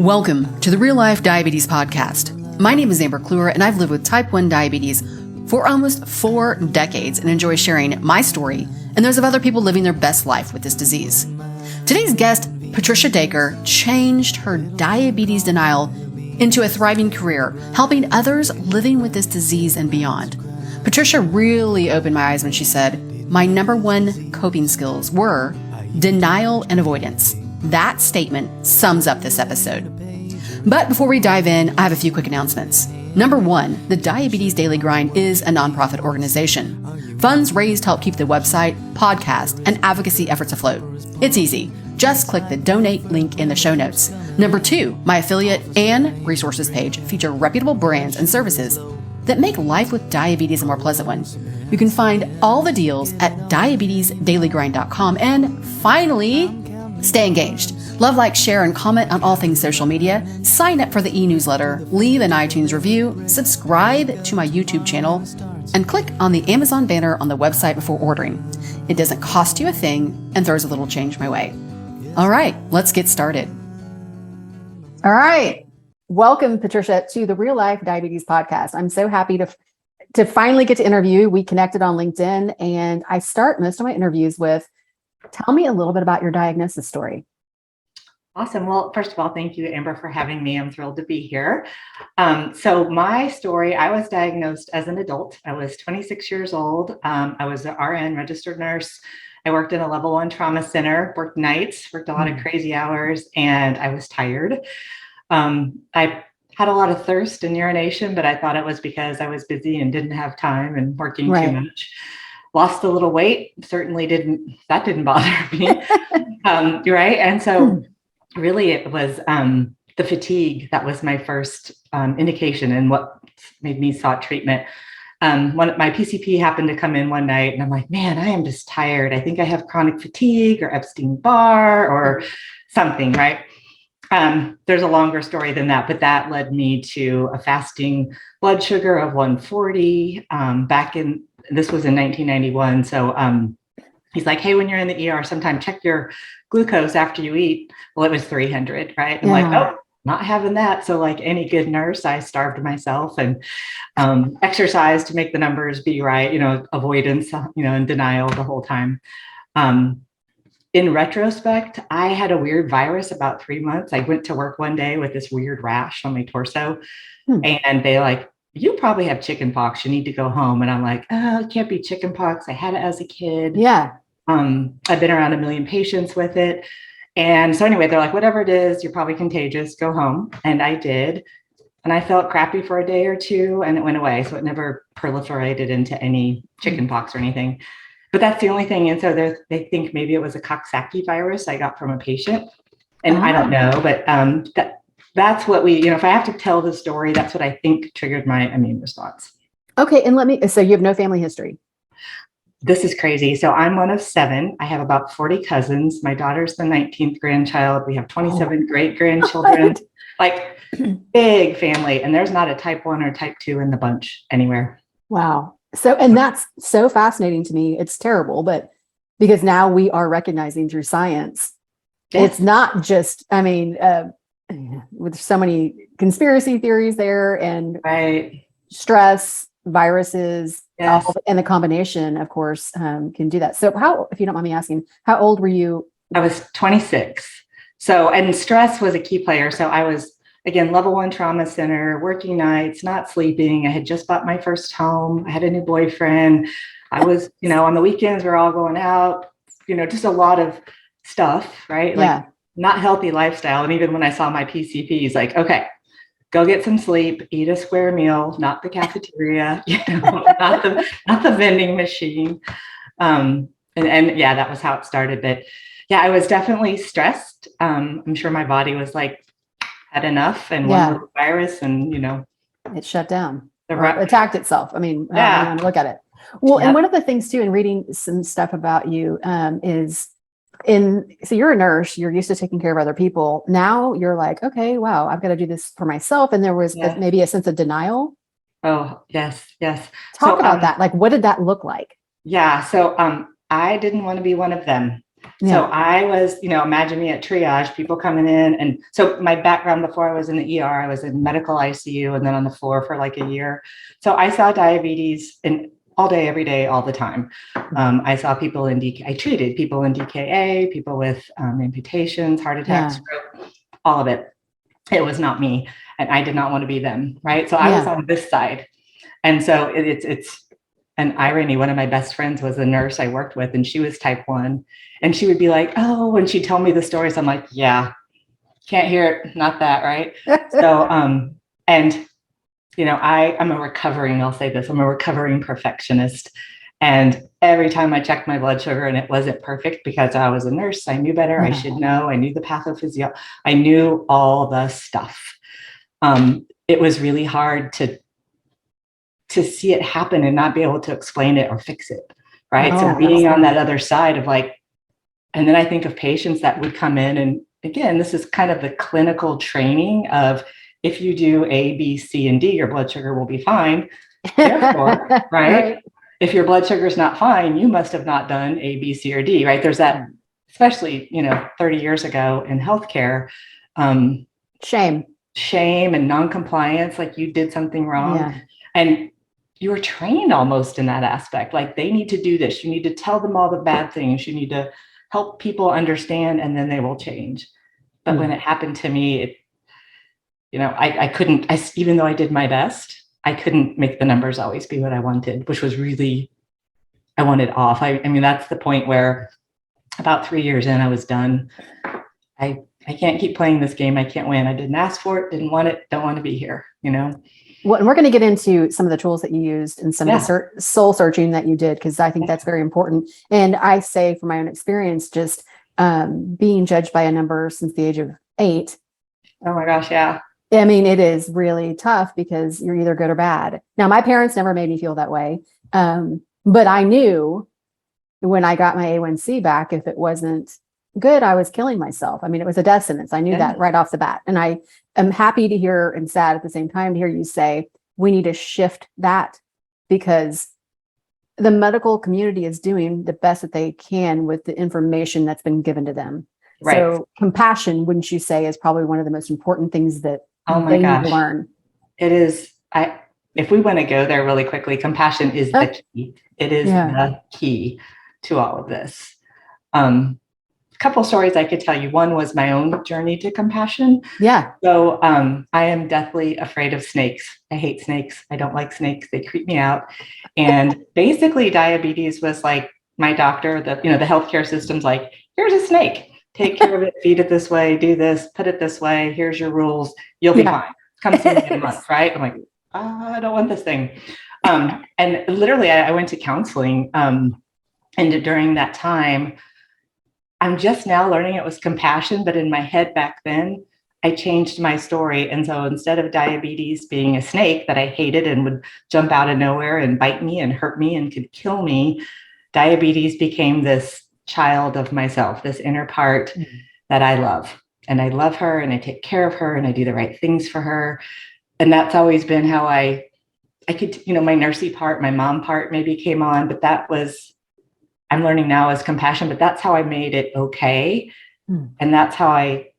Welcome to the Real Life Diabetes Podcast. My name is Amber Kluwer, and I've lived with type 1 diabetes for almost 4 decades and enjoy sharing my story and those of other people living their best life with this disease. Today's guest, Patricia Daiker, changed her diabetes denial into a thriving career, helping others living with this disease and beyond. Patricia really opened my eyes when she said, "My number one coping skills were denial and avoidance." That statement sums up this episode. But before we dive in, I have a few quick announcements. Number one, the Diabetes Daily Grind is a nonprofit organization. Funds raised help keep the website, podcast, and advocacy efforts afloat. It's easy. Just click the donate link in the show notes. Number two, my affiliate and resources page feature reputable brands and services that make life with diabetes a more pleasant one. You can find all the deals at diabetesdailygrind.com. And finally, stay engaged. Love, like, share, and comment on all things social media. Sign up for the e-newsletter, leave an iTunes review, subscribe to my YouTube channel, and click on the Amazon banner on the website before ordering. It doesn't cost you a thing and throws a little change my way. All right, let's get started. All right. Welcome, Patricia, to the Real Life Diabetes Podcast. I'm so happy to finally get to interview you. We connected on LinkedIn, and I start most of my interviews with, tell me a little bit about your diagnosis story. Awesome. Well, first of all, thank you, Amber, for having me. I'm thrilled to be here. So my story, I was diagnosed as an adult. I was 26 years old. I was an RN, registered nurse. I worked in a level 1 trauma center, worked nights, worked a lot of crazy hours, and I was tired. I had a lot of thirst and urination, but I thought it was because I was busy and didn't have time and working too much. Lost a little weight, certainly didn't bother me. Right. And so really it was the fatigue that was my first indication and what made me sought treatment. My PCP happened to come in one night and I'm like, man, I am just tired. I think I have chronic fatigue or Epstein-Barr or something, right? There's a longer story than that, but that led me to a fasting blood sugar of 140 this was in 1991. So he's like, hey, when you're in the ER, sometime check your glucose after you eat. Well, it was 300, right? I'm like, oh, not having that. So like any good nurse, I starved myself and exercised to make the numbers be right, avoidance, and denial the whole time. In retrospect, I had a weird virus about 3 months. I went to work one day with this weird rash on my torso and they like, you probably have chicken pox. You need to go home. And I'm like, oh, it can't be chicken pox. I had it as a kid. Yeah. I've been around 1 million patients with it. And so anyway, they're like, whatever it is, you're probably contagious, go home. And I did. And I felt crappy for a day or two and it went away. So it never proliferated into any chicken pox or anything. But that's the only thing. And so they think maybe it was a Coxsackie virus I got from a patient. And I don't know, but that's what if I have to tell the story, that's what I think triggered my immune response. Okay. And so you have no family history. This is crazy. So I'm one of 7. I have about 40 cousins. My daughter's the 19th grandchild. We have 27 great grandchildren, like big family. And there's not a type 1 or type 2 in the bunch anywhere. Wow. So, and that's so fascinating to me. It's terrible, but because now we are recognizing through science, it's not just, with so many conspiracy theories there and stress, viruses, and the combination, of course, can do that. So if you don't mind me asking, how old were you? I was 26. And stress was a key player. So I was, again, level 1 trauma center, working nights, not sleeping. I had just bought my first home. I had a new boyfriend. I was, on the weekends, we're all going out, just a lot of stuff, right? Like not healthy lifestyle. And even when I saw my PCP, he's like, okay, go get some sleep, eat a square meal, not the cafeteria, not the vending machine. And that was how it started. But yeah, I was definitely stressed. I'm sure my body was like, had enough and one little virus and, it shut down, attacked itself. I mean, look at it. Well, and one of the things too, in reading some stuff about you so you're a nurse, you're used to taking care of other people. Now you're like, okay, wow, I've got to do this for myself. And there was maybe a sense of denial. Oh, yes. Talk about that. Like, what did that look like? Yeah. So I didn't want to be one of them. So I was, imagine me at triage, people coming in. And so my background before I was in the ER, I was in medical ICU and then on the floor for like a year. So I saw diabetes all day, every day, all the time. I saw people I treated people in DKA, people with amputations, heart attacks, stroke, all of it. It was not me. And I did not want to be them. Right. So I was on this side. And so it's an irony. One of my best friends was a nurse I worked with, and she was type 1. And she would be like, oh, when she'd tell me the stories, I'm like, yeah, can't hear it. Not that, right? So, and, I'm a recovering perfectionist. And every time I checked my blood sugar and it wasn't perfect because I was a nurse, I knew better. I should know. I knew the pathophysiology. I knew all the stuff. It was really hard to see it happen and not be able to explain it or fix it. Right. So being on that other side of like, and then I think of patients that would come in, and again, this is kind of the clinical training of if you do A, B, C, and D, your blood sugar will be fine. Therefore, right? If your blood sugar is not fine, you must have not done A, B, C, or D, right? There's that, especially, 30 years ago in healthcare, shame and non-compliance, like you did something wrong. And you were trained almost in that aspect. Like they need to do this. You need to tell them all the bad things. You need to help people understand, and then they will change. But when it happened to me, I couldn't, even though I did my best, I couldn't make the numbers always be what I wanted, which was really, I wanted off. I mean, that's the point where about 3 years in, I was done. I can't keep playing this game. I can't win. I didn't ask for it, didn't want it, don't want to be here, Well, and we're going to get into some of the tools that you used and some of the soul searching that you did, because I think that's very important. And I say from my own experience, just being judged by a number since the age of 8. Oh my gosh, yeah. I mean, it is really tough because you're either good or bad. Now, my parents never made me feel that way. But I knew when I got my A1C back, if it wasn't good, I was killing myself. I mean, it was a death sentence. I knew that right off the bat. And I am happy to hear, and sad at the same time to hear you say, we need to shift that, because the medical community is doing the best that they can with the information that's been given to them. Right. So compassion, wouldn't you say, is probably one of the most important things that they need to learn? It is. If we want to go there really quickly, compassion is the key. It is the key to all of this. Couple stories I could tell you. One was my own journey to compassion. Yeah. So I am deathly afraid of snakes. I hate snakes. I don't like snakes. They creep me out. And basically diabetes was like my doctor, the healthcare system's like, here's a snake. Take care of it, feed it this way, do this, put it this way. Here's your rules. You'll be fine. Come see me in a month, right? I'm like, I don't want this thing. And literally I went to counseling. And during that time, I'm just now learning it was compassion, but in my head back then, I changed my story. And so instead of diabetes being a snake that I hated and would jump out of nowhere and bite me and hurt me and could kill me, diabetes became this child of myself, this inner part that I love. And I love her, and I take care of her, and I do the right things for her. And that's always been how I could, my nursey part, my mom part maybe came on, but that was, I'm learning now as compassion, but that's how I made it okay. And that's how I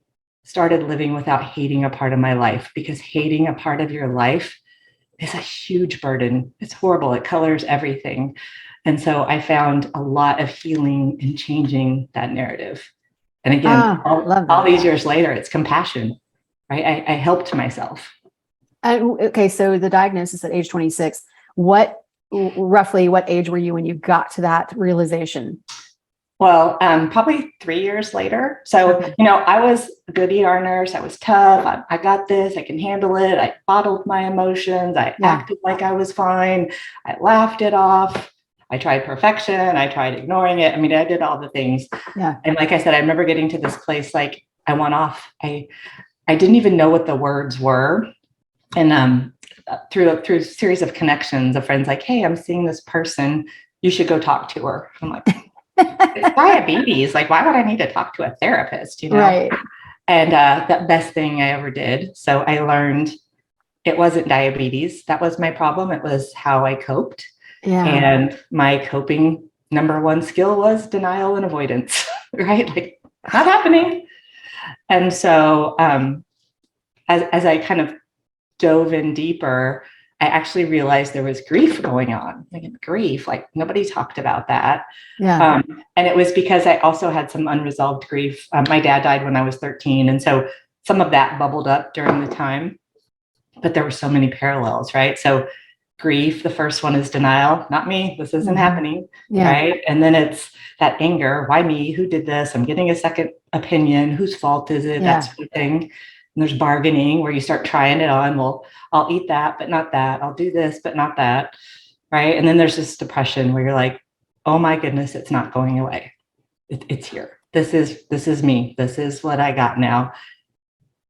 started living without hating a part of my life, because hating a part of your life is a huge burden. It's horrible. It colors everything. And so I found a lot of healing in changing that narrative. And again, all these years later, it's compassion, right? I helped myself. Okay. So the diagnosis at age 26, roughly what age were you when you got to that realization? Well, probably 3 years later. So, I was a good ER nurse. I was tough. I got this. I can handle it. I bottled my emotions. I acted like I was fine. I laughed it off. I tried perfection. I tried ignoring it. I mean, I did all the things. Yeah. And like I said, I remember getting to this place, like I went off. I didn't even know what the words were. And through a series of connections, a friend's like, hey, I'm seeing this person. You should go talk to her. I'm like, it's diabetes. Like, why would I need to talk to a therapist? Right. And the best thing I ever did. So I learned it wasn't diabetes. That was my problem. It was how I coped. Yeah. And my coping number one skill was denial and avoidance. right? Like, not happening. And so as I kind of dove in deeper, I actually realized there was grief going on. Like, grief, like nobody talked about that. Yeah. And it was because I also had some unresolved grief. My dad died when I was 13. And so some of that bubbled up during the time, but there were so many parallels, right? So grief, the first one is denial, not me, this isn't happening, right? And then it's that anger, why me, who did this? I'm getting a second opinion, whose fault is it? That sort of thing. And there's bargaining where you start trying it on. Well, I'll eat that, but not that. I'll do this, but not that, right? And then there's this depression where you're like, oh my goodness, it's not going away. It's here. This is me. This is what I got now.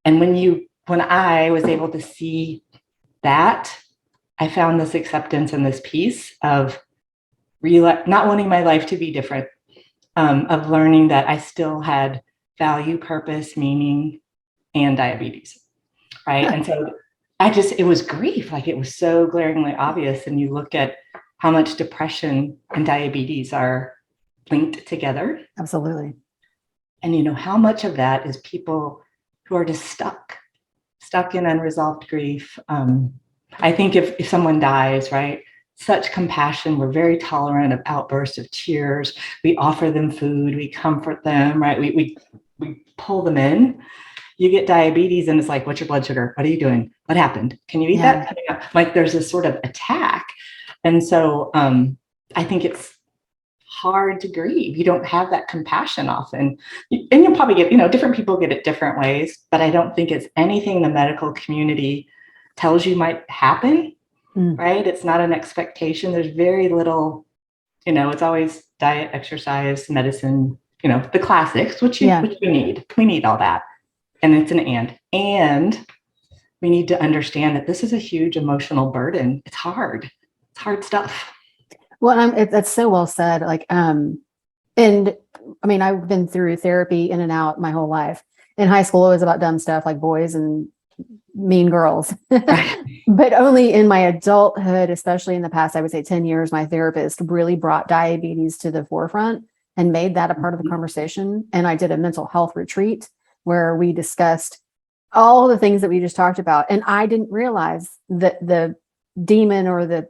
And when I was able to see that, I found this acceptance and this peace of not wanting my life to be different, of learning that I still had value, purpose, meaning, and diabetes, right? And so it was grief, like it was so glaringly obvious. And you look at how much depression and diabetes are linked together. Absolutely. And how much of that is people who are just stuck in unresolved grief. I think if someone dies, right, such compassion, we're very tolerant of outbursts of tears. We offer them food, we comfort them, right? We pull them in. You get diabetes and it's like, what's your blood sugar? What are you doing? What happened? Can you eat that? Like there's this sort of attack. And so I think it's hard to grieve. You don't have that compassion often. And you'll probably get, different people get it different ways, but I don't think it's anything the medical community tells you might happen, right? It's not an expectation. There's very little, it's always diet, exercise, medicine, the classics, which we need. We need all that. And it's an and we need to understand that this is a huge emotional burden. It's hard. It's hard stuff. Well, that's so well said. Like, and I mean, I've been through therapy in and out my whole life. In high school, it was about dumb stuff like boys and mean girls. But only in my adulthood, especially in the past, I would say 10 years, my therapist really brought diabetes to the forefront and made that a part of the conversation. And I did a mental health retreat where we discussed all the things that we just talked about. And I didn't realize that the demon or the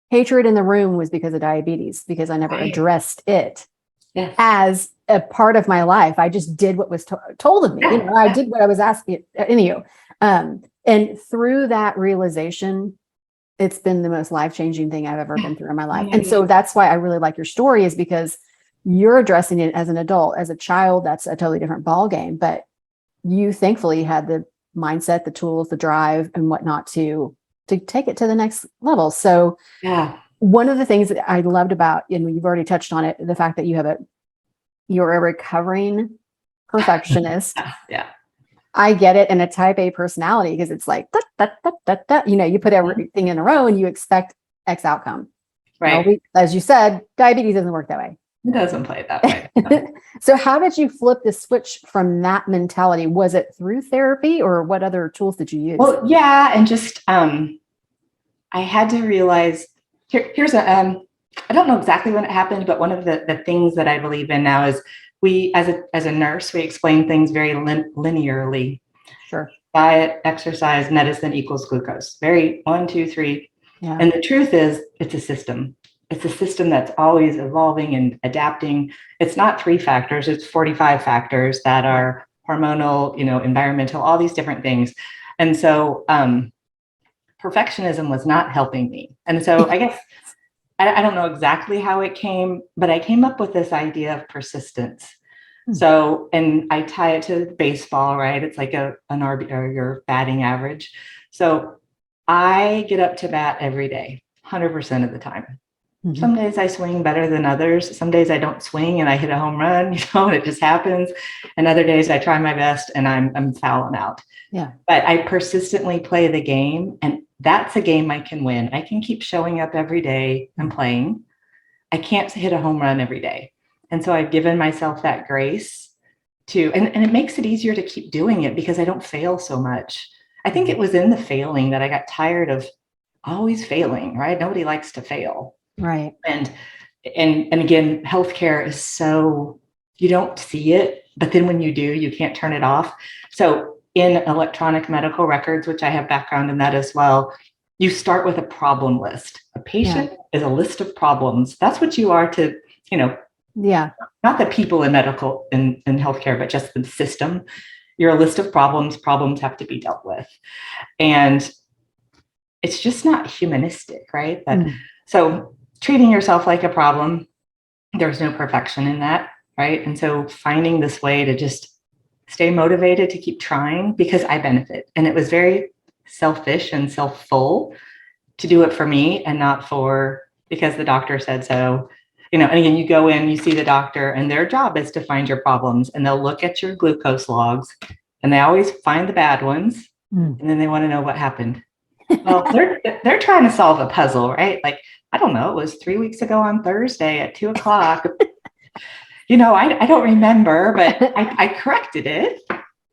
hatred in the room was because of diabetes, because I never addressed it as a part of my life. I just did what was told of me. I did what I was asking. Anywho, and through that realization, it's been the most life-changing thing I've ever been through in my life. And so that's why I really like your story, is because you're addressing it as an adult. As a child, that's a totally different ballgame. But you thankfully had the mindset, the tools, the drive, and whatnot to take it to the next level. So one of the things that I loved about, and you've already touched on it, the fact that you're a recovering perfectionist. I get it. And a type A personality, because it's like, you put everything in a row and you expect X outcome. Right. As you said, diabetes doesn't work that way. It doesn't play that way. So how did you flip the switch from that mentality? Was it through therapy, or what other tools did you use? Well, and just I had to realize here's I don't know exactly when it happened, but one of the things that I believe in now is we, as a nurse, we explain things very linearly. Sure. Diet, exercise, medicine equals glucose. Very 1, 2, 3. Yeah. And the truth is, it's a system. It's a system that's always evolving and adapting. It's not 3 factors, it's 45 factors that are hormonal, environmental, all these different things. And so perfectionism was not helping me. And so I guess, I don't know exactly how it came, but I came up with this idea of persistence. So, and I tie it to baseball, right? It's like an RB, or your batting average. So I get up to bat every day, 100% of the time. Some days I swing better than others. Some days I don't swing and I hit a home run, and it just happens. And other days I try my best and I'm fouling out. Yeah. But I persistently play the game, and that's a game I can win. I can keep showing up every day and playing. I can't hit a home run every day. And so I've given myself that grace and it makes it easier to keep doing it because I don't fail so much. I think it was in the failing that I got tired of always failing, right? Nobody likes to fail. Right. And and again, healthcare is so, you don't see it, but then when you do, you can't turn it off. So in electronic medical records, which I have background in that as well, you start with a problem list. A patient is a list of problems. That's what you are to, not the people in medical in healthcare, but just the system. You're a list of problems. Problems have to be dealt with. And it's just not humanistic, right? So treating yourself like a problem, there's no perfection in that, right? And so finding this way to just stay motivated to keep trying because I benefit. And it was very selfish and self-full to do it for me and not for because the doctor said so. And again, you go in, you see the doctor, and their job is to find your problems, and they'll look at your glucose logs, and they always find the bad ones, and then they want to know what happened. Well, they're trying to solve a puzzle, right? Like, I don't know, it was 3 weeks ago on Thursday at 2:00. I don't remember, but I corrected it.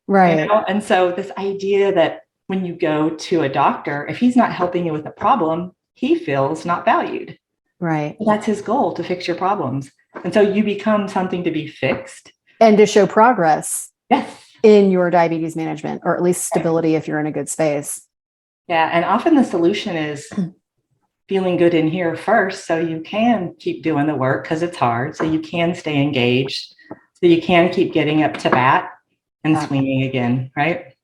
Right. And so this idea that when you go to a doctor, if he's not helping you with a problem, he feels not valued. Right. That's his goal, to fix your problems. And so you become something to be fixed. And to show progress. Yes. In your diabetes management, or at least stability if you're in a good space. Yeah. And often the solution is feeling good in here first, so you can keep doing the work because it's hard. So you can stay engaged. So you can keep getting up to bat and swinging again, right?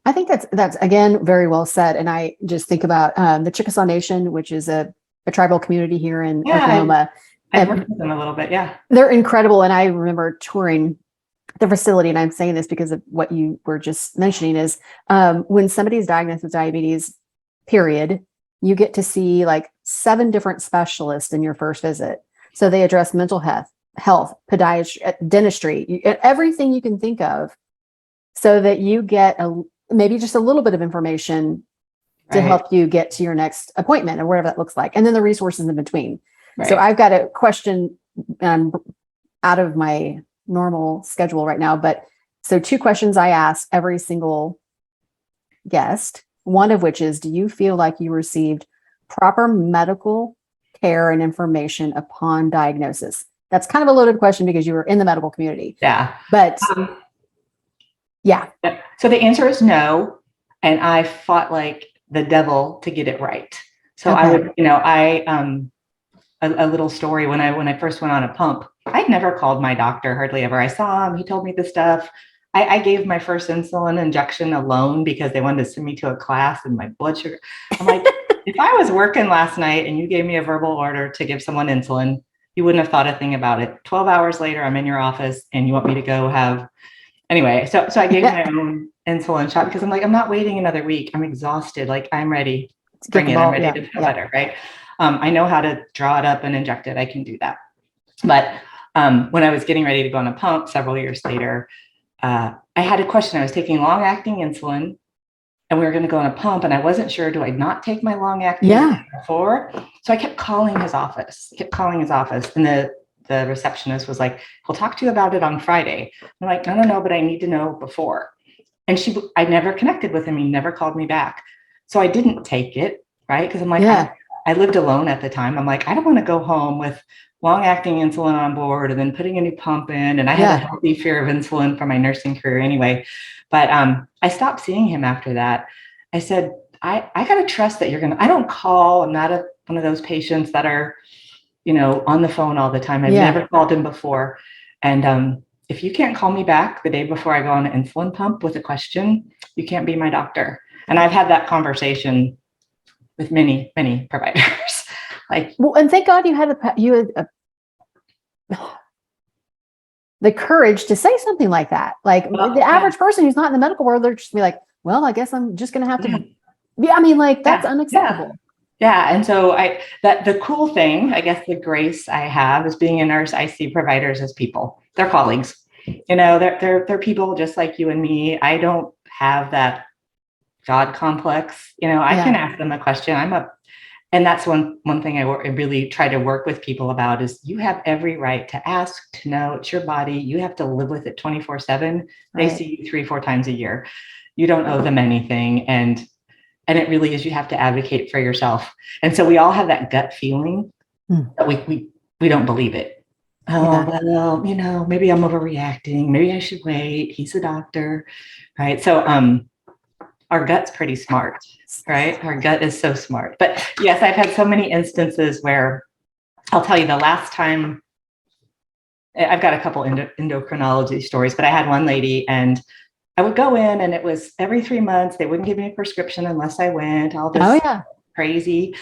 I think that's again, very well said. And I just think about the Chickasaw Nation, which is a tribal community here in Oklahoma. I've worked with them a little bit. Yeah. They're incredible. And I remember touring the facility, and I'm saying this because of what you were just mentioning, is when somebody's diagnosed with diabetes, period, you get to see like 7 different specialists in your first visit. So they address mental health, podiatry, dentistry, everything you can think of, so that you get maybe just a little bit of information to help you get to your next appointment or whatever that looks like. And then the resources in between. Right. So I've got a question out of my normal schedule right now, but so 2 questions I ask every single guest, one of which is, do you feel like you received proper medical care and information upon diagnosis? That's kind of a loaded question because you were in the medical community. Yeah. But yeah. So the answer is no. And I fought like the devil to get it right. So I would, a little story when I first went on a pump, I'd never called my doctor, hardly ever. I saw him, he told me the stuff. I gave my first insulin injection alone because they wanted to send me to a class and my blood sugar. I'm like, if I was working last night and you gave me a verbal order to give someone insulin, you wouldn't have thought a thing about it. 12 hours later, I'm in your office and you want me to go have, anyway. So I gave my own insulin shot because I'm like, I'm not waiting another week. I'm exhausted. Like, I'm ready. Bring it. I'm ready to feel better. Right. I know how to draw it up and inject it. I can do that. But when I was getting ready to go on a pump several years later, I had a question. I was taking long-acting insulin and we were going to go on a pump, and I wasn't sure, do I not take my long-acting before? So I kept calling his office, and the receptionist was like, he'll talk to you about it on Friday. I'm like, no, but I need to know before. And I never connected with him. He never called me back. So I didn't take it, right? Because I'm like, I lived alone at the time. I'm like, I don't want to go home with long-acting insulin on board and then putting a new pump in. And I had a healthy fear of insulin from my nursing career anyway. But I stopped seeing him after that. I said, I got to trust that I don't call. I'm not one of those patients that are, on the phone all the time. I've never called him before. And if you can't call me back the day before I go on an insulin pump with a question, you can't be my doctor. And I've had that conversation with many, many providers. And thank God you had the courage to say something like that. Like the average person who's not in the medical world, they're just be like, well, I guess I'm just going to have to. That's unacceptable. Yeah. And so the cool thing, I guess the grace I have is being a nurse. I see providers as people. They're colleagues. They're people just like you and me. I don't have that God complex. I can ask them a question. And that's one thing I really try to work with people about is you have every right to ask, to know. It's your body. You have to live with it 24/7. They see you 3-4 times a year. You don't owe them anything. And it really is, you have to advocate for yourself. And so we all have that gut feeling that we don't believe it. Oh, Yeah. well, maybe I'm overreacting. Maybe I should wait. He's a doctor, right? So, our gut's pretty smart, right? Our gut is so smart. But yes, I've had so many instances where I'll tell you the last time. I've got a couple endocrinology stories, but I had one lady, and I would go in, and it was every 3 months. They wouldn't give me a prescription unless I went. All this crazy.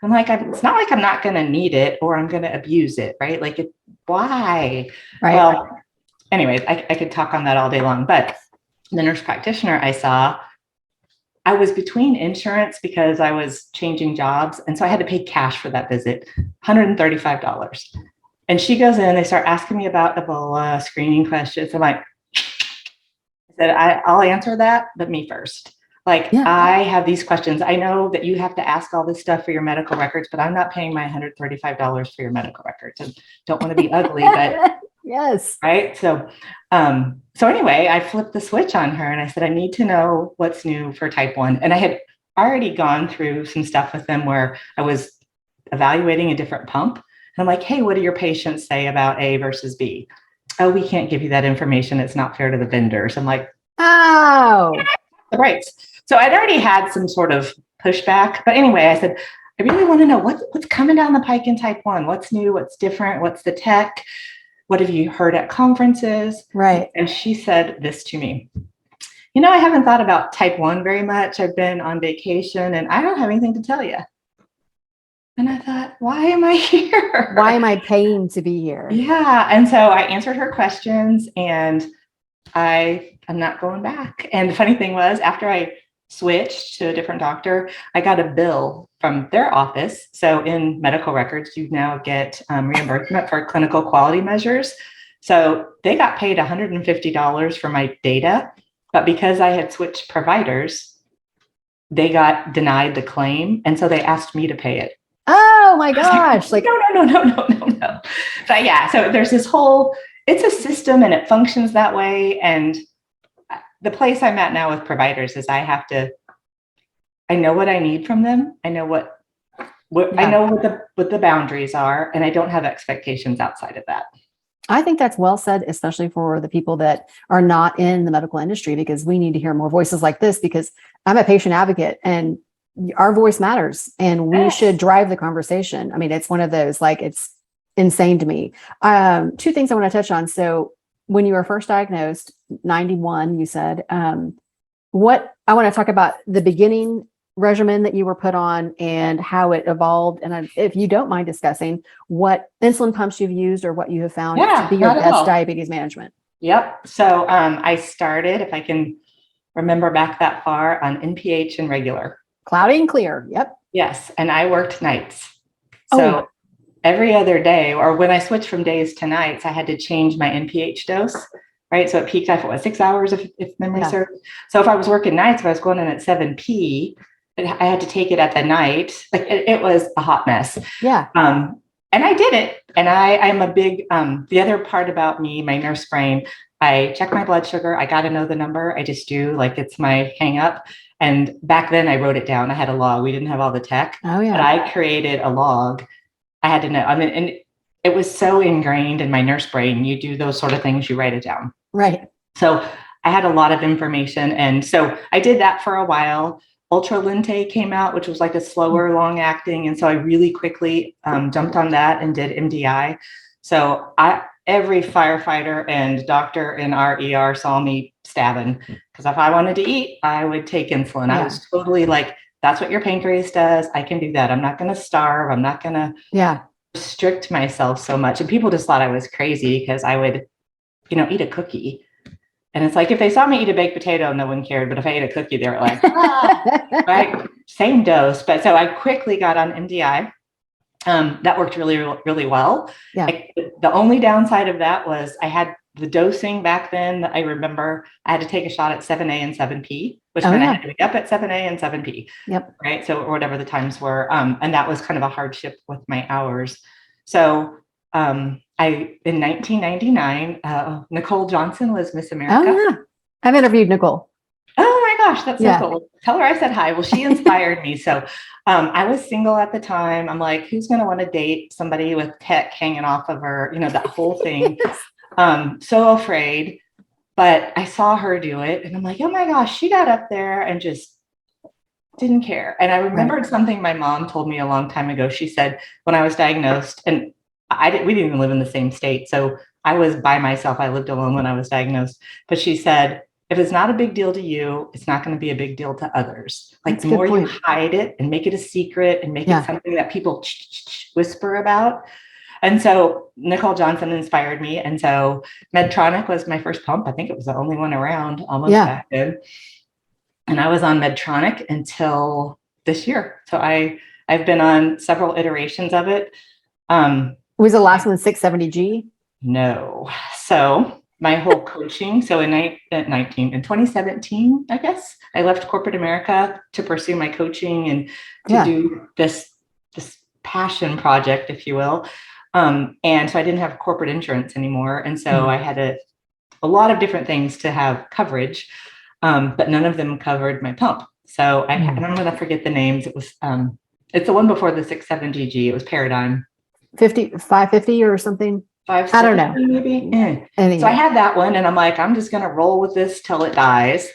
I'm like, it's not like I'm not going to need it or I'm going to abuse it, right? Like, why? Right. Well, anyways, I could talk on that all day long. But the nurse practitioner I saw, I was between insurance because I was changing jobs. And so I had to pay cash for that visit, $135. And she goes in, they start asking me about Ebola screening questions. I'm like, I said, I'll answer that, but me first. Like, I have these questions. I know that you have to ask all this stuff for your medical records, but I'm not paying my $135 for your medical records. And don't want to be ugly, but yes. Right. So anyway, I flipped the switch on her and I said, I need to know what's new for type 1. And I had already gone through some stuff with them where I was evaluating a different pump. And I'm like, hey, what do your patients say about A versus B? Oh, we can't give you that information. It's not fair to the vendors. I'm like, oh, right. So I'd already had some sort of pushback. But anyway, I said, I really want to know what's coming down the pike in type 1. What's new? What's different? What's the tech? What have you heard at conferences? Right. And she said this to me. I haven't thought about type 1 very much. I've been on vacation and I don't have anything to tell you. And I thought, why am I here? Why am I paying to be here? Yeah. And so I answered her questions and I'm not going back. And the funny thing was, after I switched to a different doctor, I got a bill from their office. So in medical records, you now get reimbursement for clinical quality measures. So they got paid $150 for my data, but because I had switched providers, they got denied the claim. And so they asked me to pay it. Oh my gosh. Like, no. But yeah, so there's this whole, it's a system and it functions that way. And the place I'm at now with providers is I know what I need from them. I know what I know what the boundaries are, and I don't have expectations outside of that. I think that's well said, especially for the people that are not in the medical industry, because we need to hear more voices like this, because I'm a patient advocate and our voice matters and we should drive the conversation. I mean, it's one of those, like, it's insane to me. Two things I want to touch on. So when you were first diagnosed, 91, you said, what I want to talk about the beginning regimen that you were put on and how it evolved. And if you don't mind discussing what insulin pumps you've used or what you have found to be your best diabetes management. Yep. So I started, if I can remember back that far, on NPH and regular. Cloudy and clear. Yep. Yes. And I worked nights. So every other day, or when I switched from days to nights, I had to change my NPH dose. Right. So it peaked after 6 hours, if memory serves. So if I was working nights, if I was going in at 7 p, I had to take it at the night. Like it was a hot mess. Yeah. And I did it. And I'm a big, the other part about me, my nurse brain, I check my blood sugar. I got to know the number. I just do, like, it's my hang up. And back then I wrote it down. I had a log. We didn't have all the tech. Oh yeah. But I created a log. I had to know. I mean, and it was so ingrained in my nurse brain. You do those sort of things, you write it down. Right. So I had a lot of information. And so I did that for a while. Ultralente came out, which was like a slower, long acting. And so I really quickly jumped on that and did MDI. So every firefighter and doctor in our ER saw me stabbing, because if I wanted to eat, I would take insulin. I was totally like, that's what your pancreas does. I can do that. I'm not going to starve. I'm not going to restrict myself so much. And people just thought I was crazy because I would, eat a cookie. And it's like, if they saw me eat a baked potato, no one cared. But if I ate a cookie, they were like, right? Same dose. But so I quickly got on MDI. That worked really, really well. Yeah. The only downside of that was I had the dosing back then. I remember I had to take a shot at 7A and 7P, which meant I had to be up at 7A and 7P. Yep. Right. So, or whatever the times were. And that was kind of a hardship with my hours. So, in 1999, Nicole Johnson was Miss America. Oh, yeah. I've interviewed Nicole. Oh my gosh, that's so cool. Tell her I said hi. Well, she inspired me. So I was single at the time. I'm like, who's going to want to date somebody with tech hanging off of her? That whole thing. So afraid. But I saw her do it and I'm like, oh my gosh, she got up there and just didn't care. And I remembered something my mom told me a long time ago. She said, when I was diagnosed, and we didn't even live in the same state. So I was by myself. I lived alone when I was diagnosed. But she said, if it's not a big deal to you, it's not going to be a big deal to others. Like the more you hide it and make it a secret and make it something that people whisper about. And so Nicole Johnson inspired me. And so Medtronic was my first pump. I think it was the only one around almost back then. And I was on Medtronic until this year. So I've been on several iterations of it. Was the last one 670G? No. So my whole coaching. So in 2017, I guess, I left corporate America to pursue my coaching and to do this passion project, if you will. And so I didn't have corporate insurance anymore. And so I had a lot of different things to have coverage, but none of them covered my pump. So I'm going to forget the names. It was, it's the one before the 670G. It was Paradigm. 550 or something. I don't know. Maybe. Anyway. So I had that one and I'm like, I'm just going to roll with this till it dies.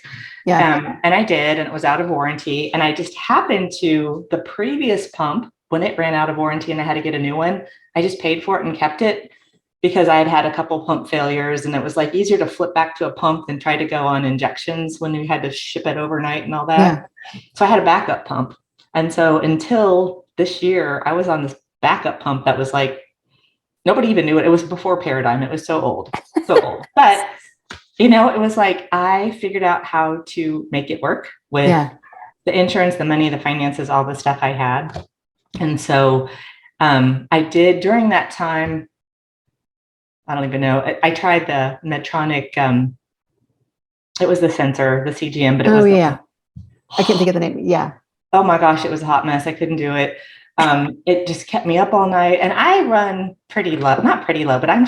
Yeah. And I did, and it was out of warranty. And I just happened to the previous pump, when it ran out of warranty and I had to get a new one, I just paid for it and kept it because I had a couple pump failures, and it was like easier to flip back to a pump than try to go on injections when you had to ship it overnight and all that. Yeah. So I had a backup pump. And so until this year, I was on this backup pump that was like, nobody even knew it. It was before Paradigm. It was so old. But, it was like, I figured out how to make it work with the insurance, the money, the finances, all the stuff I had. And so I did during that time. I don't even know. I tried the Medtronic. It was the sensor, the CGM, but it was. I can't think of the name. Yeah. Oh my gosh, it was a hot mess. I couldn't do it. It just kept me up all night, and I run pretty low, not pretty low, but I'm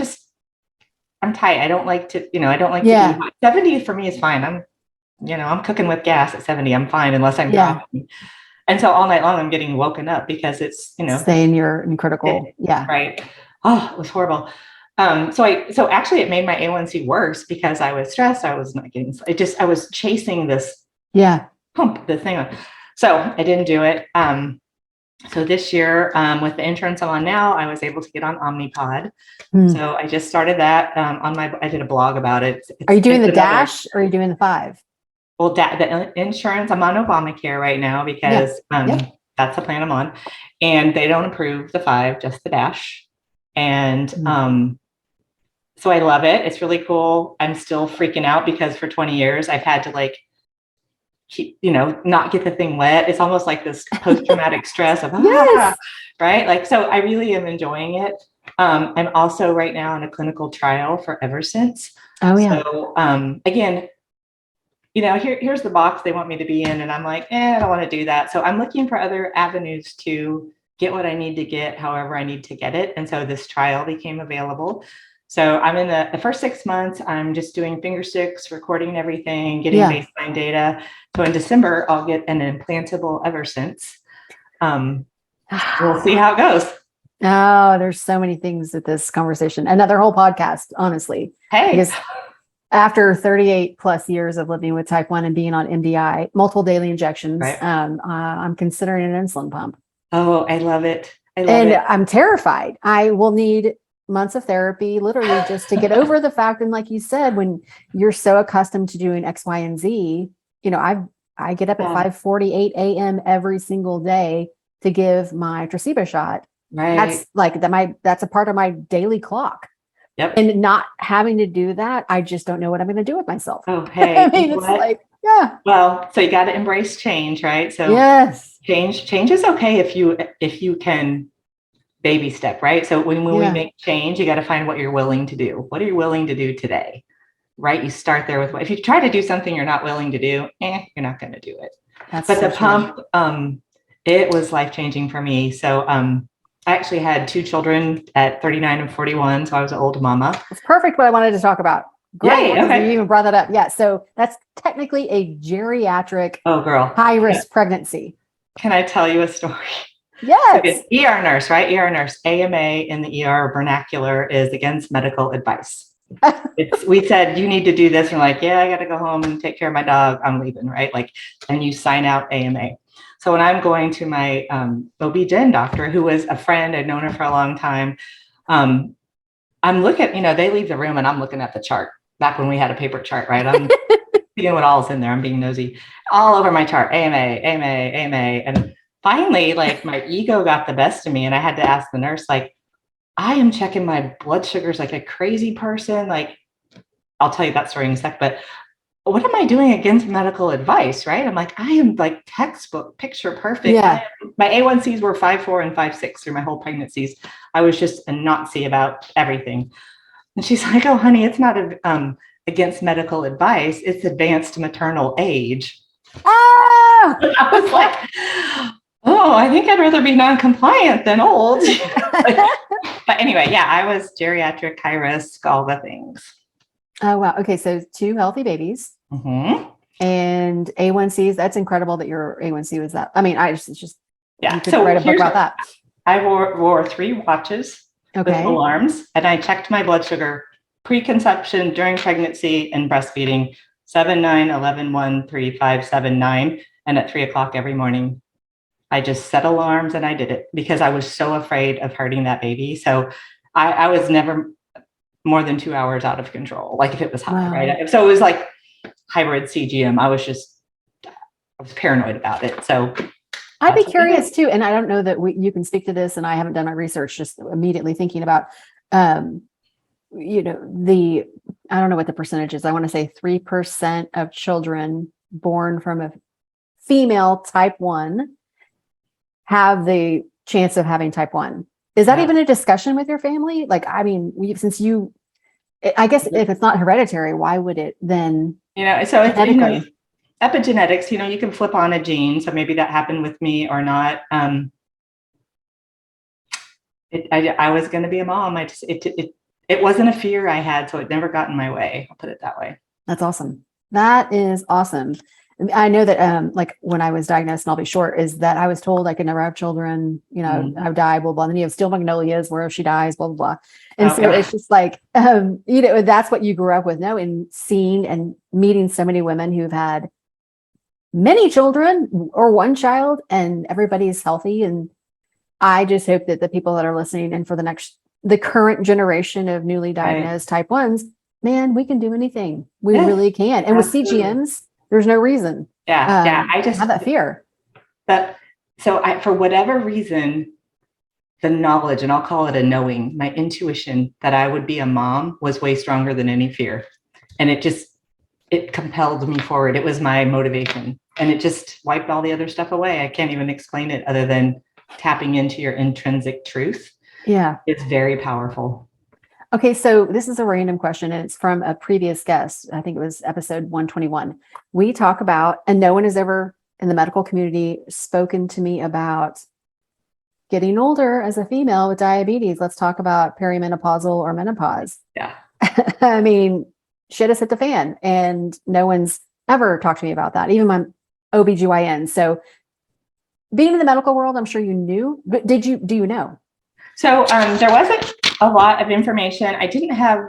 tight. I don't like to, I don't like to do 70 for me is fine. I'm cooking with gas at 70. I'm fine unless I'm driving. And so all night long I'm getting woken up because it's, saying you're in critical. Right. Oh, it was horrible. So actually it made my A1C worse because I was stressed. I was not getting, I was chasing this pump, the thing. So I didn't do it. So this year, with the insurance I'm on now, I was able to get on Omnipod. So I just started that I did a blog about it. Are you doing the Dash or are you doing the 5? Well, the insurance, I'm on Obamacare right now because that's the plan I'm on. And they don't approve the 5, just the Dash. And so I love it. It's really cool. I'm still freaking out because for 20 years, I've had to keep, not get the thing wet. It's almost like this post-traumatic stress of, right? So I really am enjoying it. I'm also right now in a clinical trial for Eversense. Oh, yeah. So again, here's the box they want me to be in. And I'm like, I don't want to do that. So I'm looking for other avenues to get what I need to get, however I need to get it. And so this trial became available. So I'm in the first 6 months, I'm just doing finger sticks, recording everything, getting baseline data. So in December, I'll get an implantable Eversense. We'll see how it goes. Oh, there's so many things with this conversation. Another whole podcast, honestly. Hey. Because after 38 plus years of living with type 1 and being on MDI, multiple daily injections, I'm considering an insulin pump. Oh, I love it. I'm terrified. I will need months of therapy, literally just to get over the fact. And like you said, when you're so accustomed to doing X, Y, and Z, I get up at 5:48 a.m. every single day to give my Tresiba shot. Right. That's a part of my daily clock. Yep. And not having to do that, I just don't know what I'm going to do with myself. Oh, hey. I mean, it's Well, so you got to embrace change, right? So change is okay if you can baby step, right? So when we make change, you got to find what you're willing to do. What are you willing to do today? Right? You start there with if you try to do something you're not willing to do, you're not going to do it. But the pump, it was life-changing for me. So I actually had 2 children at 39 and 41. So I was an old mama. It's perfect what I wanted to talk about. Great. Yay, okay. You even brought that up. Yeah. So that's technically a geriatric high risk pregnancy. Can I tell you a story? Yes. So ER nurse, right? ER nurse, AMA in the ER vernacular is against medical advice. We said, you need to do this. And we're like, yeah, I got to go home and take care of my dog. I'm leaving, right? Like, and you sign out AMA. So when I'm going to my OB-GYN doctor, who was a friend, I'd known her for a long time. I'm looking, they leave the room and I'm looking at the chart back when we had a paper chart, right? I'm seeing what all's in there. I'm being nosy all over my chart, AMA, AMA, AMA. And finally, like my ego got the best of me. And I had to ask the nurse, like, I am checking my blood sugars like a crazy person. Like, I'll tell you that story in a sec, but what am I doing against medical advice, right? I'm like, I am like textbook picture perfect. Yeah. My A1Cs were 5.4 and 5.6 through my whole pregnancies. I was just a Nazi about everything. And she's like, oh, honey, it's not against medical advice. It's advanced maternal age. Oh! I was like, oh, I think I'd rather be non-compliant than old. But anyway, yeah, I was geriatric, high risk, all the things. Oh, wow. Okay. So 2 healthy babies and A1Cs. That's incredible that your A1C was that. I mean, you could write a book about that. I wore 3 watches with alarms, and I checked my blood sugar pre-conception, during pregnancy, and breastfeeding, 7, 9, 11, 1, 3, 5, 7, 9. And at 3 o'clock every morning, I just set alarms and I did it because I was so afraid of hurting that baby. So I was never more than 2 hours out of control. Like if it was high, right? So it was like hybrid CGM. I was paranoid about it. So I'd be curious too. And I don't know that you can speak to this, and I haven't done my research, just immediately thinking about, I don't know what the percentage is. I want to say 3% of children born from a female type 1 have the chance of having type 1. Is that even a discussion with your family? Like, I mean, I guess if it's not hereditary, why would it then? So it's, epigenetics, you can flip on a gene. So maybe that happened with me or not. I was going to be a mom. It wasn't a fear I had, so it never got in my way. I'll put it that way. That's awesome. That is awesome. I know that like when I was diagnosed, and I'll be short, is that I was told I could never have children, I would die, blah, blah. And then you have steel magnolias where she dies, blah, blah, blah. And so it's just like, that's what you grew up with, and seeing and meeting so many women who've had many children or one child, and everybody's healthy. And I just hope that the people that are listening, and for the current generation of newly diagnosed type 1s, man, we can do anything. We really can. And with CGMs, there's no reason. I just have that fear. For whatever reason, the knowledge, and I'll call it a knowing, my intuition that I would be a mom was way stronger than any fear. And it compelled me forward. It was my motivation, and it just wiped all the other stuff away. I can't even explain it other than tapping into your intrinsic truth. Yeah. It's very powerful. Okay, so this is a random question, and it's from a previous guest. I think it was episode 121. We talk about, and no one has ever in the medical community spoken to me about getting older as a female with diabetes. Let's talk about perimenopausal or menopause. Yeah. I mean, shit has hit the fan, and no one's ever talked to me about that, even my OBGYN. So being in the medical world, I'm sure you knew, but do you know? So there wasn't a lot of information. I didn't have,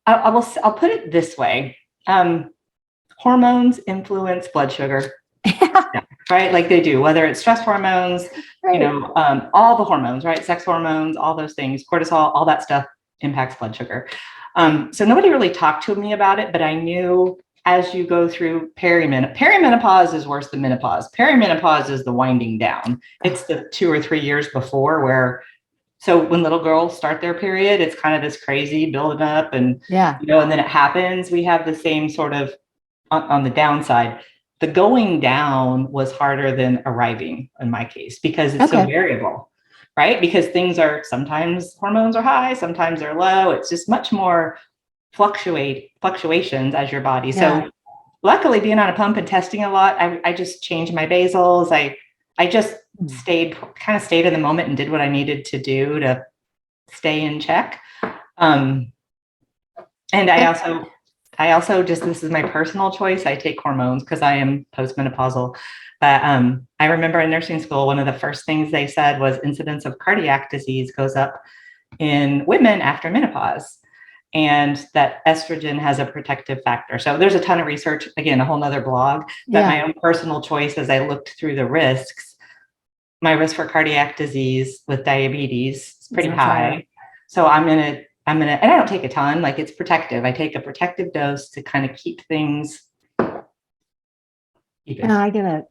I'll put it this way. Hormones influence blood sugar, right? Like they do, whether it's stress hormones, all the hormones, right? Sex hormones, all those things, cortisol, all that stuff impacts blood sugar. So nobody really talked to me about it, but I knew as you go through perimenopause is worse than menopause. Perimenopause is the winding down. It's the 2 or 3 years before so when little girls start their period, it's kind of this crazy building up and, and then it happens. We have the same sort of on the downside. The going down was harder than arriving in my case, because it's so variable, right? Because sometimes hormones are high, sometimes they're low. It's just much more fluctuations as your body. So luckily being on a pump and testing a lot, I just changed my basals. I just stayed in the moment and did what I needed to do to stay in check. And I also I also this is my personal choice. I take hormones because I am postmenopausal. But I remember in nursing school, one of the first things they said was incidence of cardiac disease goes up in women after menopause, and that estrogen has a protective factor. So there's a ton of research, again, a whole nother blog, but my own personal choice as I looked through the risks, my risk for cardiac disease with diabetes is pretty high. So I'm gonna, and I don't take a ton, like it's protective. I take a protective dose to kind of keep things even. I get it.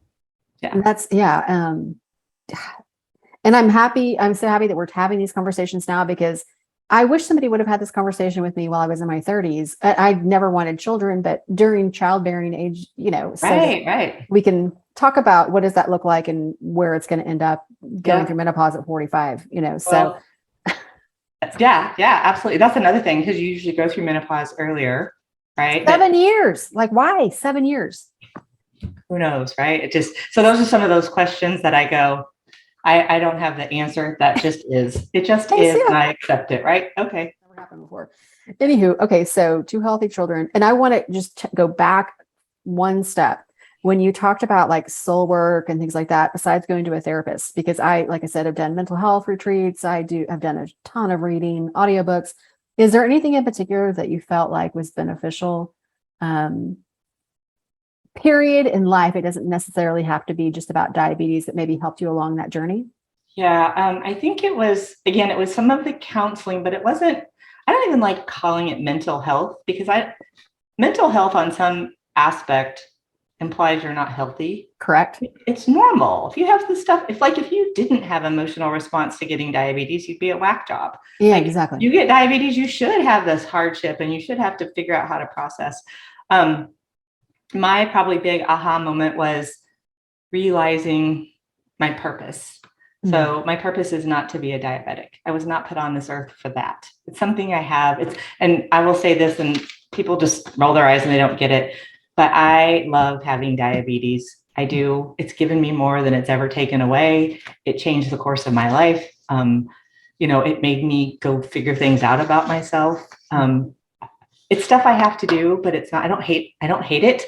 Yeah. And that's, and I'm so happy that we're having these conversations now, because I wish somebody would have had this conversation with me while I was in my 30s. I never wanted children, but during childbearing age, Right. We can talk about what does that look like and where it's going to end up going through menopause at 45, Well, yeah, absolutely. That's another thing, because you usually go through menopause earlier, right? 7 years. Like, why 7 years? Who knows, right? So those are some of those questions that I go, I don't have the answer. That just is. It just is, and I accept it, right? Okay. Never happened before. Anywho, okay, so 2 healthy children. And I want to just go back one step. When you talked about like soul work and things like that, besides going to a therapist, because like I said, I've done mental health retreats. I've done a ton of reading, audiobooks. Is there anything in particular that you felt like was beneficial? Period in life. It doesn't necessarily have to be just about diabetes that maybe helped you along that journey. Yeah. I think it was some of the counseling, but it wasn't, I don't even like calling it mental health, because mental health on some aspect implies you're not healthy. Correct. It's normal. If you have this stuff, if you didn't have emotional response to getting diabetes, you'd be a whack job. Yeah, exactly. You get diabetes, you should have this hardship and you should have to figure out how to process. My probably big aha moment was realizing my purpose. Mm-hmm. So my purpose is not to be a diabetic. I was not put on this earth for that. It's something I have. And I will say this, and people just roll their eyes and they don't get it, but I love having diabetes. I do. It's given me more than it's ever taken away. It changed the course of my life. It made me go figure things out about myself. It's stuff I have to do, but it's not, I don't hate it.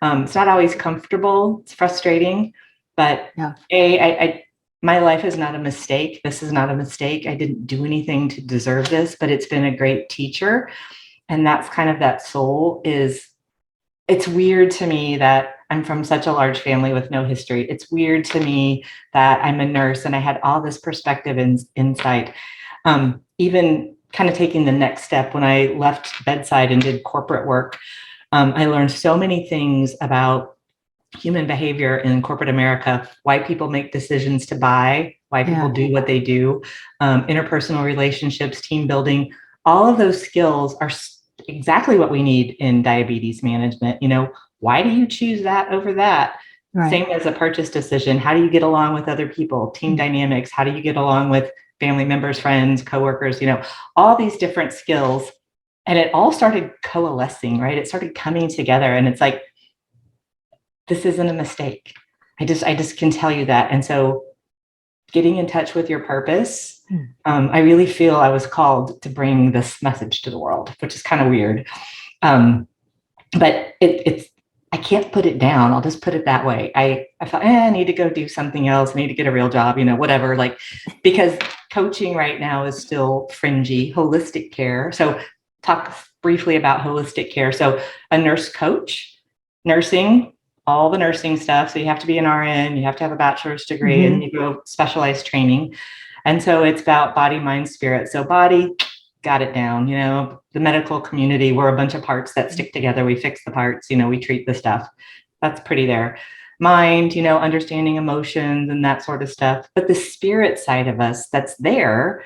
It's not always comfortable. It's frustrating, but my life is not a mistake. This is not a mistake. I didn't do anything to deserve this, but it's been a great teacher. And that's kind of that soul it's weird to me that I'm from such a large family with no history. It's weird to me that I'm a nurse and I had all this perspective and insight. Even kind of taking the next step when I left bedside and did corporate work, I learned so many things about human behavior in corporate America, why people make decisions to buy, why people do what they do, interpersonal relationships, team building. All of those skills are exactly what we need in diabetes management. Why do you choose that over that? Right. Same as a purchase decision. How do you get along with other people? Team dynamics. How do you get along with family members, friends, coworkers, all these different skills. And it all started coalescing, right? It started coming together. And it's like, this isn't a mistake. I just can tell you that. And so getting in touch with your purpose, I really feel I was called to bring this message to the world, which is kind of weird. But I can't put it down. I'll just put it that way. I thought, I need to go do something else. I need to get a real job, whatever, because coaching right now is still fringy. Holistic care. So talk briefly about holistic care. So a nurse coach, nursing, all the nursing stuff. So you have to be an RN, you have to have a bachelor's degree, and you go specialized training. And so it's about body, mind, spirit. So body, got it down. The medical community, we're a bunch of parts that stick together. We fix the parts, we treat the stuff. That's pretty there. Mind, understanding emotions and that sort of stuff. But the spirit side of us that's there,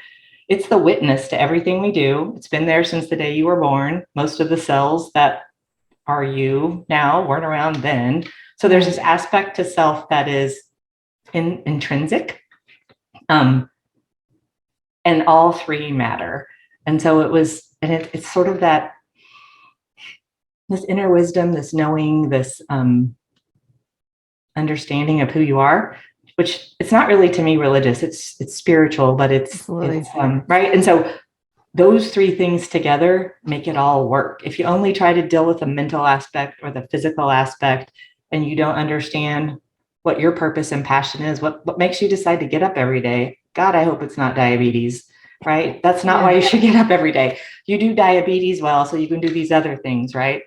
it's the witness to everything we do. It's been there since the day you were born. Most of the cells that are you now weren't around then. So there's this aspect to self that is intrinsic. And all three matter. And so it's sort of that, this inner wisdom, this knowing, this understanding of who you are, which it's not really to me religious, it's spiritual, but it's right. And so those three things together make it all work. If you only try to deal with the mental aspect or the physical aspect, and you don't understand what your purpose and passion is, what makes you decide to get up every day, God, I hope it's not diabetes, right? That's not why you should get up every day. You do diabetes well, so you can do these other things, right?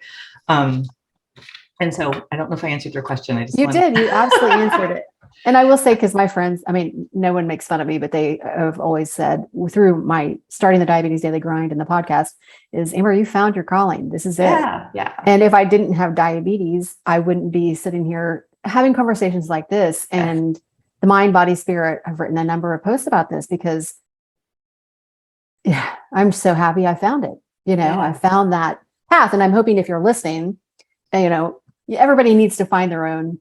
And so I don't know if I answered your question. You did. You absolutely answered it. And I will say, because my friends, I mean, no one makes fun of me, but they have always said through my starting the Diabetes Daily Grind and the podcast is, Amber, you found your calling. This is it. Yeah. And if I didn't have diabetes, I wouldn't be sitting here having conversations like this. And the Mind, Body, Spirit, I've written a number of posts about this because I'm so happy I found it. I found that path. And I'm hoping if you're listening, everybody needs to find their own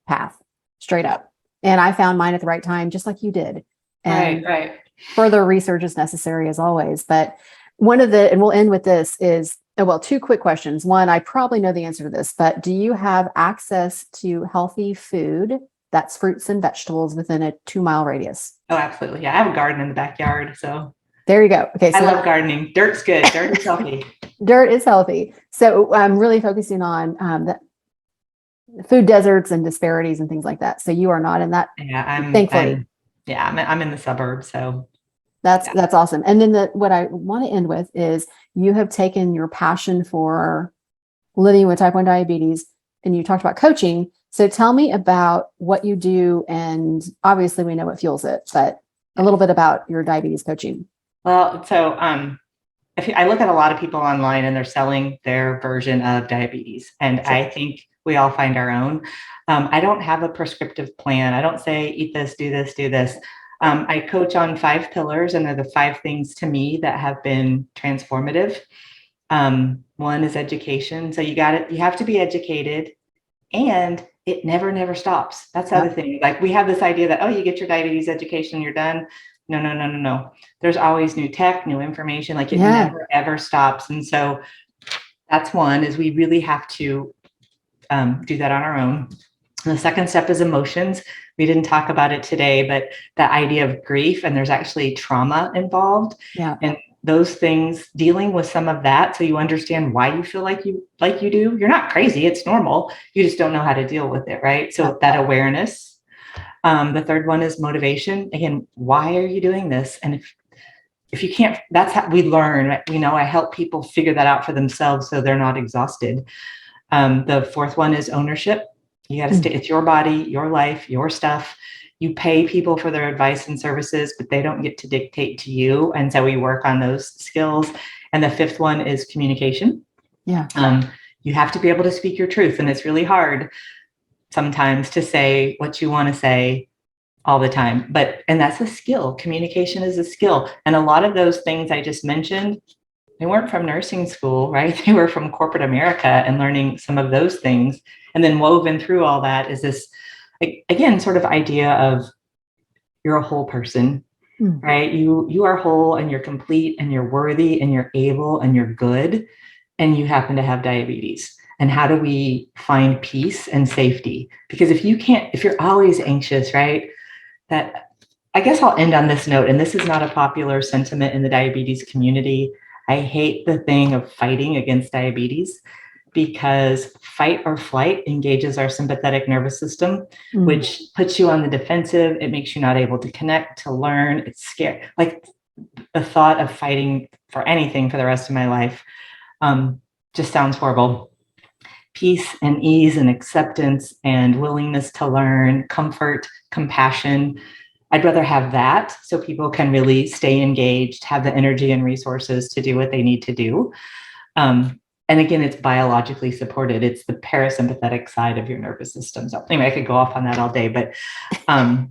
path straight up. And I found mine at the right time, just like you did. And right. Further research is necessary as always. But and we'll end with this is, two quick questions. One, I probably know the answer to this, but do you have access to healthy food that's fruits and vegetables within a 2-mile radius? Oh, absolutely. Yeah. I have a garden in the backyard. So there you go. Okay. So I love gardening. Dirt's good. Dirt is healthy. Dirt is healthy. So I'm really focusing on the food deserts and disparities and things like that. So you are not in that. Yeah, thankfully. I'm in the suburbs. So that's awesome. And then what I want to end with is you have taken your passion for living with type 1 diabetes and you talked about coaching. So tell me about what you do. And obviously we know what fuels it, but a little bit about your diabetes coaching. Well, so if I look at a lot of people online and they're selling their version of diabetes, and sure. I think we all find our own. I don't have a prescriptive plan. I don't say, eat this, do this, do this. I coach on 5 pillars, and they're the 5 things to me that have been transformative. One is education. So you have to be educated, and it never stops. That's the other thing. Like we have this idea that, you get your diabetes education, you're done. No. There's always new tech, new information, like it never ever stops. And so that's one, is we really have to do that on our own. And the second step is emotions. We didn't talk about it today, but the idea of grief, and there's actually trauma involved. Yeah. And those things, dealing with some of that, so you understand why you feel like you do. You're not crazy. It's normal. You just don't know how to deal with it, right? So that awareness. The third one is motivation. Again, why are you doing this? And if you can't, that's how we learn. Right? We know I help people figure that out for themselves so they're not exhausted. The fourth one is ownership. You got to stay. It's your body, your life, your stuff. You pay people for their advice and services, but they don't get to dictate to you. And so we work on those skills. And the fifth one is communication. Yeah. You have to be able to speak your truth. And it's really hard sometimes to say what you want to say all the time. And that's a skill. Communication is a skill. And a lot of those things I just mentioned, they weren't from nursing school, right? They were from corporate America and learning some of those things. And then woven through all that is this, again, sort of idea of you're a whole person, right? You are whole and you're complete and you're worthy and you're able and you're good. And you happen to have diabetes. And how do we find peace and safety? Because if you're always anxious, right? That, I guess I'll end on this note. And this is not a popular sentiment in the diabetes community. I hate the thing of fighting against diabetes, because fight or flight engages our sympathetic nervous system, which puts you on the defensive. It makes you not able to connect, to learn. It's scary. Like the thought of fighting for anything for the rest of my life just sounds horrible. Peace and ease and acceptance and willingness to learn, comfort, compassion. I'd rather have that so people can really stay engaged, have the energy and resources to do what they need to do. And again, it's biologically supported. It's the parasympathetic side of your nervous system. So anyway, I could go off on that all day, but well,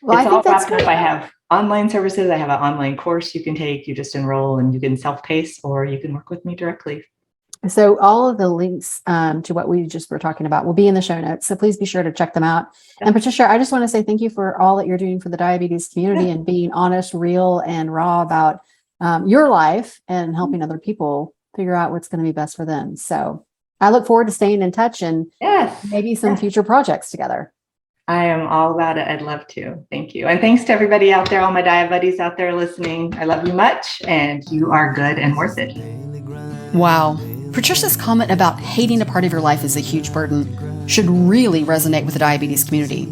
it's all wrapped up. I have online services. I have an online course you can take. You just enroll and you can self-pace, or you can work with me directly. So all of the links to what we just were talking about will be in the show notes. So please be sure to check them out. Yeah. And Patricia, I just want to say thank you for all that you're doing for the diabetes community and being honest, real, and raw about your life and helping other people figure out what's going to be best for them. So I look forward to staying in touch and maybe some future projects together. I am all about it. I'd love to. Thank you. And thanks to everybody out there, all my diet buddies out there listening. I love you much, and you are good and worth it. Wow. Patricia's comment about hating a part of your life is a huge burden should really resonate with the diabetes community.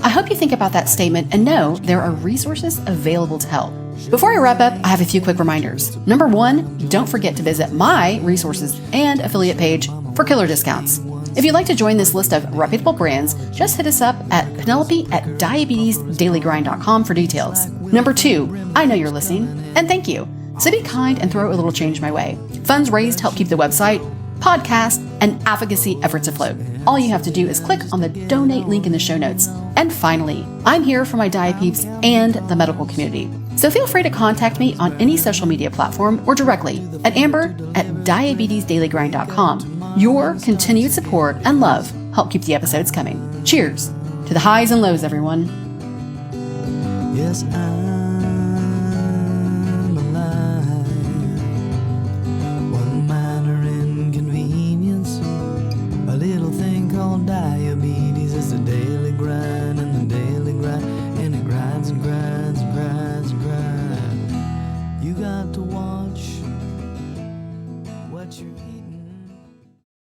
I hope you think about that statement and know there are resources available to help. Before I wrap up, I have a few quick reminders. Number one, don't forget to visit my resources and affiliate page for killer discounts. If you'd like to join this list of reputable brands, just hit us up at Penelope@diabetesdailygrind.com for details. Number two, I know you're listening, and thank you. So be kind and throw a little change my way. Funds raised help keep the website, podcast, and advocacy efforts afloat. All you have to do is click on the donate link in the show notes. And finally, I'm here for my diet peeps and the medical community. So feel free to contact me on any social media platform or directly at amber@diabetesdailygrind.com. Your continued support and love help keep the episodes coming. Cheers to the highs and lows, everyone. Yes, I'm alive. One minor inconvenience, a little thing called diabetes. It's the daily grind and the daily grind, and it grinds and grinds and grinds and grinds. You got to watch what you're eating.